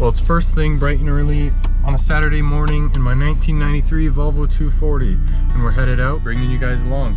Well, it's first thing bright and early on a Saturday morning in my 1993 Volvo 240, and we're headed out, bringing you guys along.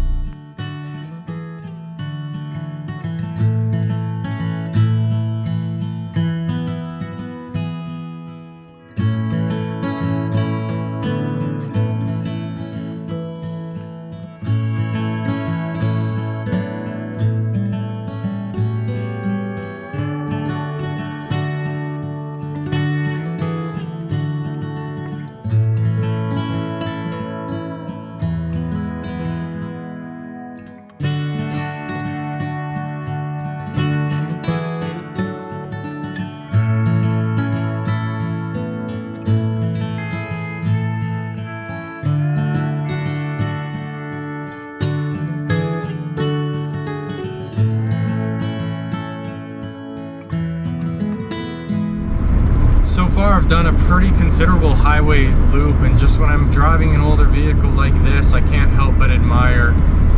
So far I've done a pretty considerable highway loop, and just when I'm driving an older vehicle like this, I can't help but admire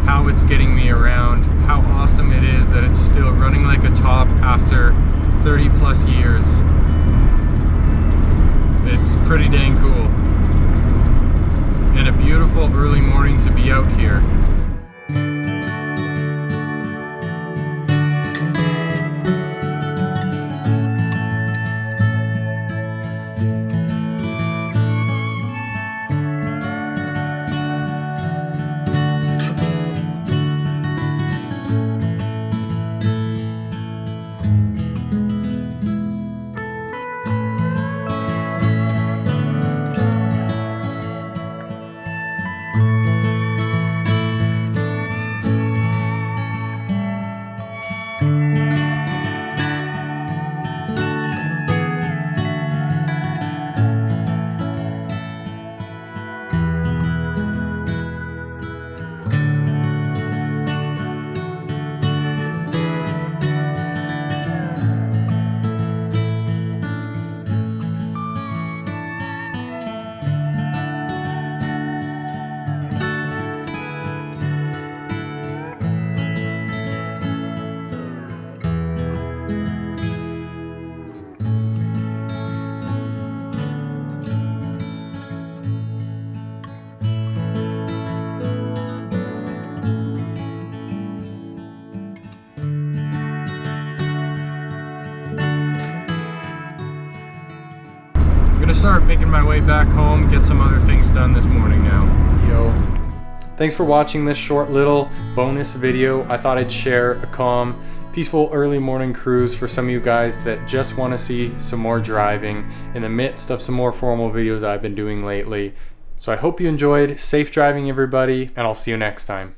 how it's getting me around, how awesome it is that it's still running like a top after 30 plus years. It's pretty dang cool. And a beautiful early morning to be out here. I'm gonna start making my way back home, get some other things done this morning now. Thanks for watching this short little bonus video. I thought I'd share a calm, peaceful early morning cruise for some of you guys that just want to see some more driving in the midst of some more formal videos I've been doing lately. So I hope you enjoyed. Safe driving, everybody, and I'll see you next time.